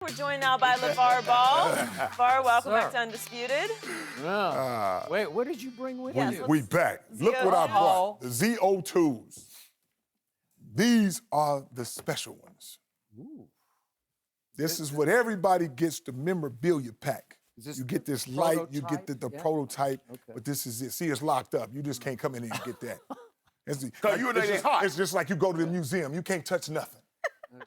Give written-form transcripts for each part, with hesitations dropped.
We're joined now by LaVar Ball. LaVar, welcome back to Undisputed. Wait, what did you bring with you? We back. Look what I brought. The ZO2s. These are the special ones. Ooh. This is what everybody gets, the memorabilia pack. You get this light, you get the prototype, but this is it. See, it's locked up. You just can't come in here and get that. It's just like you go to the museum. You can't touch nothing.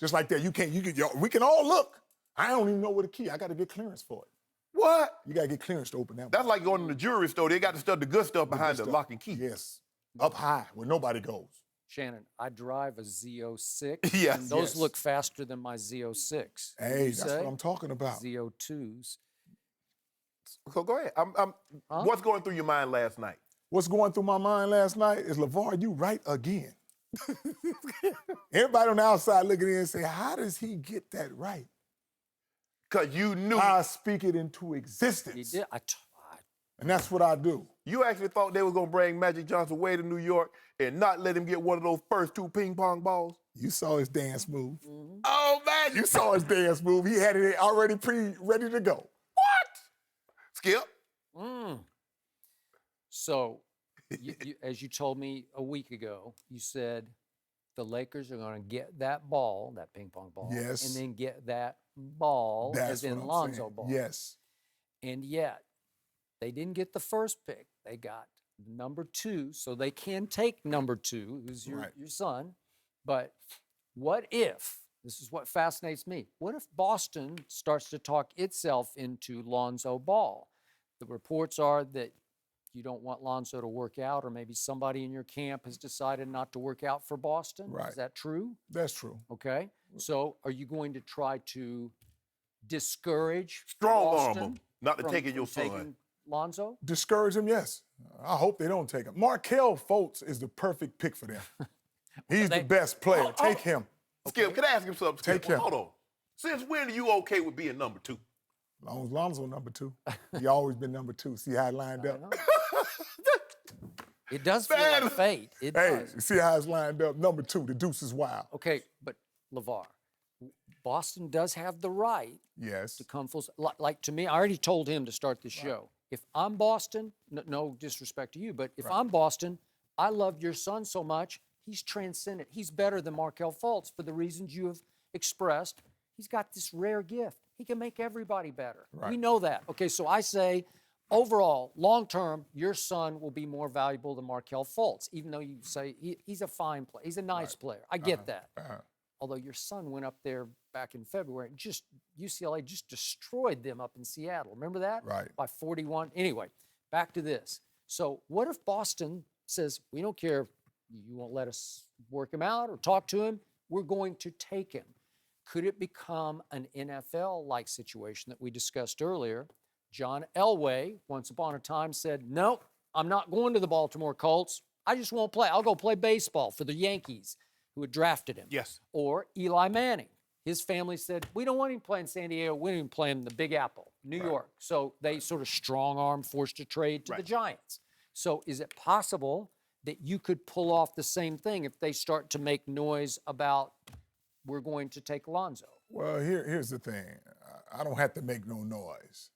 Just like that. We can all look. I don't even know where the key. I got to get clearance for it. What? You got to get clearance to open that one. That's like going to the jewelry store. They got the good stuff behind the lock and key. Yes. Up high where nobody goes. Shannon, I drive a Z06. Yes. And those look faster than my Z06. Hey, that's what I'm talking about. Z02s. So go ahead. What's going through your mind last night? What's going through my mind last night is, LaVar, you right again. Everybody on the outside looking in and say, how does he get that right? Because you knew. I speak it into existence. He did. And that's what I do. You actually thought they were going to bring Magic Johnson way to New York and not let him get one of those first 2 ping pong balls? You saw his dance move. Mm-hmm. Oh, man. You saw his dance move. He had it already ready to go. What? Skip? So, as you told me a week ago, you said the Lakers are going to get that ball, that ping pong ball, Yes. and then get that ball, That's as in what I'm Lonzo saying. ball. Yes. And yet, they didn't get the first pick. They got number 2, so they can take number 2, who's your son. But what if, this is what fascinates me, what if Boston starts to talk itself into Lonzo Ball? The reports are that you don't want Lonzo to work out, or maybe somebody in your camp has decided not to work out for Boston. Right. Is that true? That's true. Okay. So are you going to try to discourage Strong arm Boston him, not to from take it your son. taking Lonzo? Discourage him, yes. I hope they don't take him. Markelle Fultz is the perfect pick for them. He's the best player. Take him. Skip, can I ask him something? Take him. Hold on. Since when are you okay with being number 2? Long as Lonzo number 2. He always been number 2. See how it lined up? It does feel like fate. It Hey, does. see how it's lined up? Number 2, the deuce is wild. Okay, but LaVar, Boston does have the right Yes. to come full. Like to me, I already told him to start the show. If I'm Boston, no disrespect to you, but if I'm Boston, I love your son so much, he's transcendent. He's better than Markelle Fultz for the reasons you have expressed. He's got this rare gift. He can make everybody better. Right. We know that. Okay, so I say, overall, long term, your son will be more valuable than Markelle Fultz, even though you say he's a fine player. He's a nice player. I get that. Although your son went up there back in February and UCLA just destroyed them up in Seattle. Remember that? Right. By 41. Anyway, back to this. So what if Boston says, we don't care if you won't let us work him out or talk to him, we're going to take him. Could it become an NFL-like situation that we discussed earlier? John Elway, once upon a time, said, no, I'm not going to the Baltimore Colts. I just won't play. I'll go play baseball for the Yankees, who had drafted him. Yes. Or Eli Manning. His family said, we don't want him playing San Diego. We don't even play him in the Big Apple, New York. So they sort of strong-arm forced a trade to the Giants. So is it possible that you could pull off the same thing if they start to make noise about we're going to take Lonzo? Well, here's the thing. I don't have to make no noise.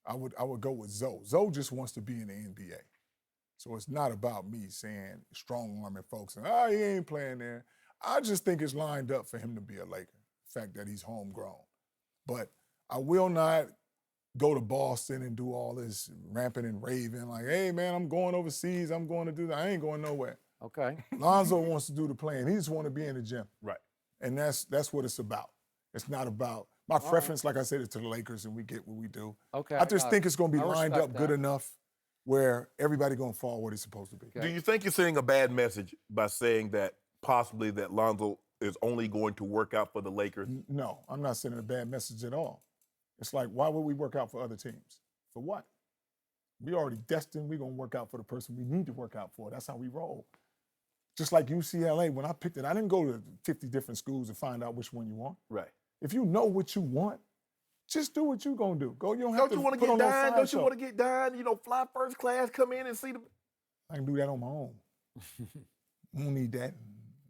I would go with Zoe. Zoe just wants to be in the NBA. So it's not about me saying strong-arming folks and, he ain't playing there. I just think it's lined up for him to be a Laker, the fact that he's homegrown. But I will not go to Boston and do all this ramping and raving like, hey, man, I'm going overseas. I'm going to do that. I ain't going nowhere. Okay. Lonzo wants to do the playing. He just want to be in the gym. Right. And that's what it's about. It's not about my preference, like I said, is to the Lakers, and we get what we do. Okay. I just think it's going to be I lined respect up good that. enough where everybody going to fall where it's supposed to be. Do you think you're sending a bad message by saying that possibly that Lonzo is only going to work out for the Lakers? No, I'm not sending a bad message at all. It's like, why would we work out for other teams? For what? We already destined. We're going to work out for the person we need to work out for. That's how we roll. Just like UCLA, when I picked it, I didn't go to 50 different schools to find out which one you want. Right. If you know what you want, just do what you're going to do. Go, you don't have to want to put get on no down? side Don't you show. want to get down? Fly first class, come in and see the. I can do that on my own. We don't need that.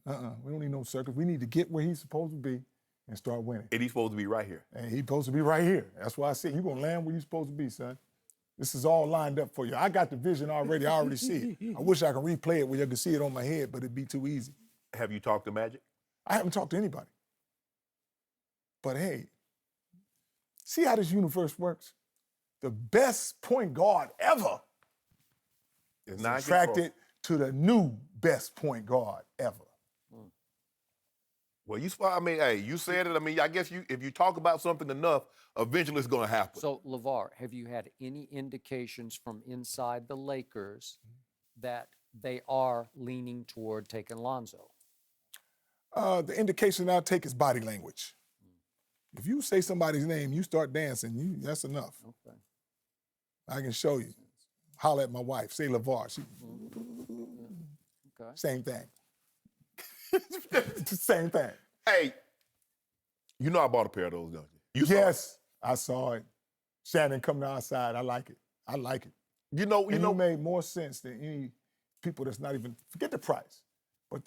We don't need no circus. We need to get where he's supposed to be and start winning. And he's supposed to be right here. And he's supposed to be right here. That's why I said you're going to land where you're supposed to be, son. This is all lined up for you. I got the vision already. I already see it. I wish I could replay it where you could see it on my head, but it'd be too easy. Have you talked to Magic? I haven't talked to anybody. But hey, see how this universe works? The best point guard ever It's is not attracted to the new best point guard ever. Well, I mean, hey, you said it. I mean, I guess if you talk about something enough, eventually it's going to happen. So, LaVar, have you had any indications from inside the Lakers that they are leaning toward taking Lonzo? The indication I'll take is body language. If you say somebody's name, you start dancing, that's enough. Okay. I can show you. Holler at my wife, say LaVar. Okay. Same thing. Same thing. Hey, you know I bought a pair of those, don't you? Yes, I saw it. Shannon coming outside. I like it. I like it. You know, You made more sense than any people that's not even, forget the price, but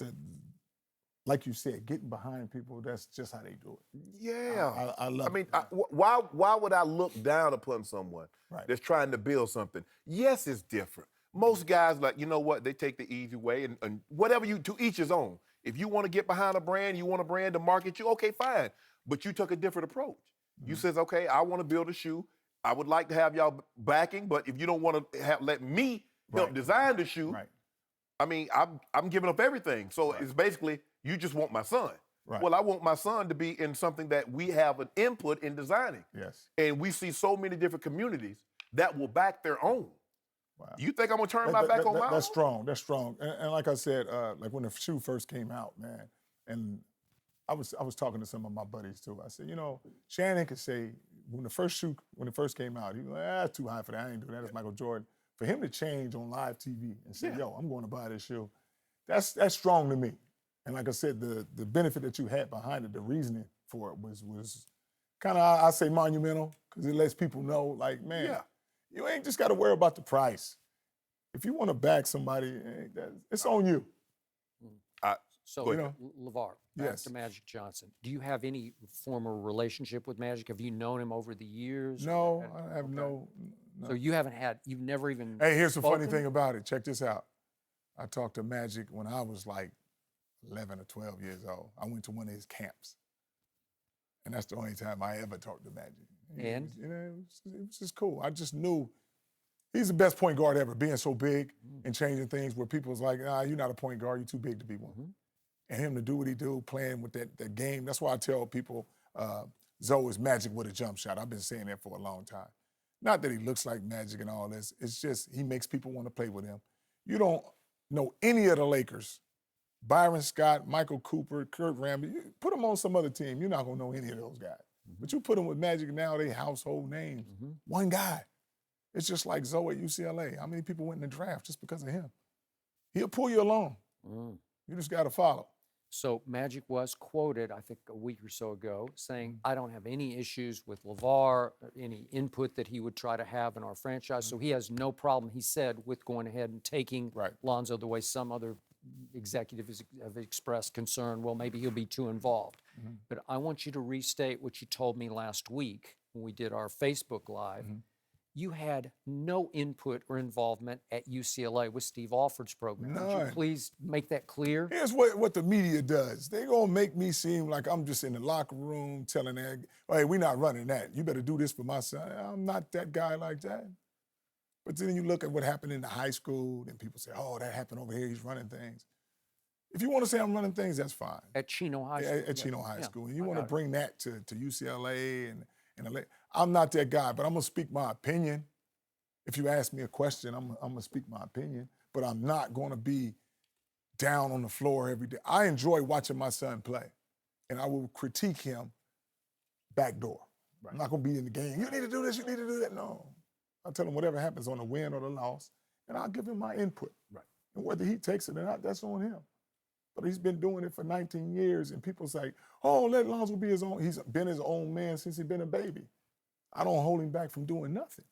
like you said, getting behind people, that's just how they do it. Yeah. I love I mean, it. why would I look down upon someone Right. that's trying to build something? Yes, it's different. Most guys, like, you know what, they take the easy way and whatever to each his own. If you want to get behind a brand, you want a brand to market you, okay, fine. But you took a different approach. Mm-hmm. You says, okay, I want to build a shoe. I would like to have y'all backing, but if you don't want to let me help Right. design the shoe, Right. I mean, I'm giving up everything. So Right. it's basically, you just want my son. Right. Well, I want my son to be in something that we have an input in designing. Yes. And we see so many different communities that will back their own. Wow. You think I'm gonna turn my back on my That's own? strong. That's strong. And like I said, like when the shoe first came out, man, and I was talking to some of my buddies too. I said, Shannon could say when it first came out, he was like, that's too high for that. I ain't doing that. That's Michael Jordan. For him to change on live TV and say, yo, I'm going to buy this shoe, that's strong to me. And like I said, the benefit that you had behind it, the reasoning for it was kind of, I say monumental, because it lets people know, like, man, Yeah. you ain't just got to worry about the price. If you want to back somebody, it's on you. So, Go ahead. LaVar, back Yes. to Magic Johnson. Do you have any former relationship with Magic? Have you known him over the years? No, Or- I have okay. no. So you've never even. Hey, here's the funny spoken? thing about it. Check this out. I talked to Magic when I was like 11 or 12 years old. I went to one of his camps. And that's the only time I ever talked to Magic. And? It was just cool. I just knew he's the best point guard ever, being so big and changing things where people was like, nah, you're not a point guard, you're too big to be one. And him to do what he do, playing with that game. That's why I tell people Zoe is Magic with a jump shot. I've been saying that for a long time. Not that he looks like Magic and all this. It's just he makes people want to play with him. You don't know any of the Lakers, Byron Scott, Michael Cooper, Kurt Rambis. You put them on some other team, you're not going to know any of those guys. But you put them with Magic now, they household names. One guy. It's just like Zoe at UCLA. How many people went in the draft just because of him? He'll pull you along. You just got to follow. So Magic was quoted, I think, a week or so ago, saying, I don't have any issues with LaVar, any input that he would try to have in our franchise. So he has no problem, he said, with going ahead and taking Right. Lonzo the way some other executives have expressed concern. Well, maybe he'll be too involved. But I want you to restate what you told me last week when we did our Facebook Live. You had no input or involvement at UCLA with Steve Alford's program. Would you None. please make that clear? Here's what the media does. They gonna make me seem like I'm just in the locker room telling that, hey, we're not running that. You better do this for my son. I'm not that guy like that. But then you look at what happened in the high school, and people say, oh, that happened over here, he's running things. If you want to say I'm running things, that's fine. At Chino High School. At Chino High School. And you I want to got it. bring that to UCLA and LA. I'm not that guy, but I'm going to speak my opinion. If you ask me a question, I'm going to speak my opinion, but I'm not going to be down on the floor every day. I enjoy watching my son play, and I will critique him backdoor. I'm not going to be in the game. You need to do this, you need to do that. No. I'll tell him whatever happens on the win or the loss, and I'll give him my input. And whether he takes it or not, that's on him. But he's been doing it for 19 years, and people say, oh, let Lonzo be his own. He's been his own man since he's been a baby. I don't hold him back from doing nothing.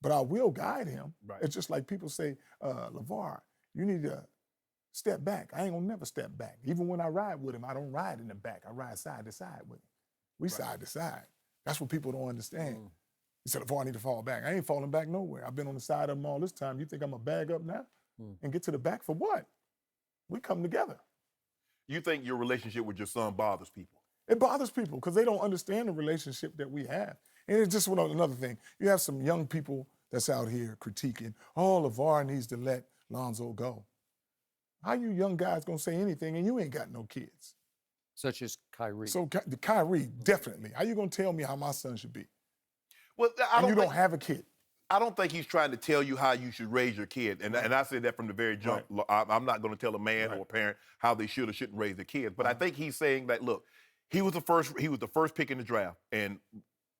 But I will guide him. It's just like people say, LaVar, you need to step back. I ain't gonna never step back. Even when I ride with him, I don't ride in the back. I ride side to side with him. We side to side. That's what people don't understand. He said, LaVar, I need to fall back. I ain't falling back nowhere. I've been on the side of them all this time. You think I'm gonna bag up now and get to the back for what? We come together. You think your relationship with your son bothers people? It bothers people because they don't understand the relationship that we have. And it's just another thing. You have some young people that's out here critiquing, oh, LaVar needs to let Lonzo go. How you young guys gonna say anything and you ain't got no kids? Such as Kyrie. So the Kyrie, definitely. How you gonna tell me how my son should be? Well, And you don't have a kid. I don't think he's trying to tell you how you should raise your kid. And I said that from the very jump. Right. I'm not going to tell a man or a parent how they should or shouldn't raise their kids. But I think he's saying that, look, he was the first pick in the draft. And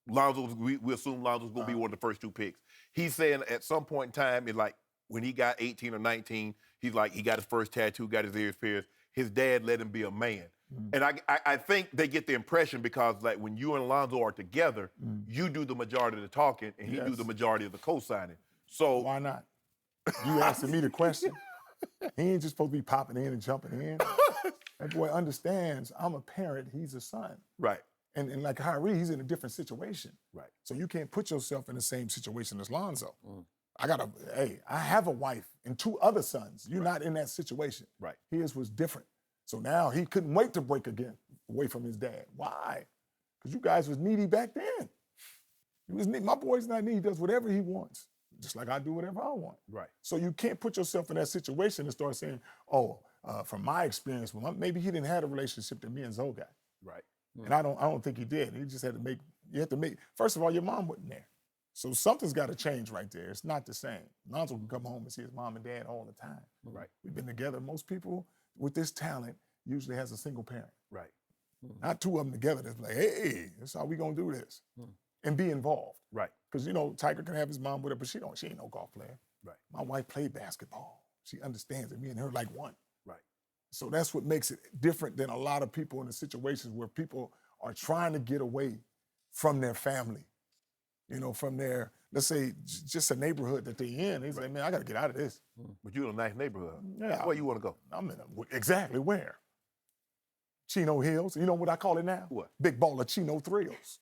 we assume Lonzo's going to be one of the first 2 picks. He's saying at some point in time, like when he got 18 or 19, he's like, he got his first tattoo, got his ears pierced. His dad let him be a man. And I think they get the impression because like when you and Lonzo are together, you do the majority of the talking and he do the majority of the co-signing. So why not? You asking me the question. He ain't just supposed to be popping in and jumping in. That boy understands I'm a parent, he's a son. Right. And like Kyrie, he's in a different situation. Right. So you can't put yourself in the same situation as Lonzo. I have a wife and 2 other sons. You're not in that situation. Right. His was different. So now he couldn't wait to break again away from his dad. Why? Because you guys was needy back then. He was needy. My boy's not needy. He does whatever he wants, just like I do whatever I want. Right. So you can't put yourself in that situation and start saying, from my experience, maybe he didn't have a relationship that me and Zoe got. Right. And I don't think he did. He just had to make, first of all, your mom wasn't there. So something's got to change right there. It's not the same. Lonzo can come home and see his mom and dad all the time. Right. We've been together. Most people with this talent usually has a single parent. Right. Not 2 of them together that's like, hey, this is how we gonna do this. And be involved. Right. Because, Tiger can have his mom with her, but she ain't no golf player. Right. My wife played basketball. She understands it. Me and her like one. Right. So that's what makes it different than a lot of people in the situations where people are trying to get away from their family. From their, let's say, just a neighborhood that they're in. They say, man, I got to get out of this. But you're in a nice neighborhood. Yeah. Where you want to go? I'm in exactly where? Chino Hills. You know what I call it now? What? Big ball of Chino Thrills.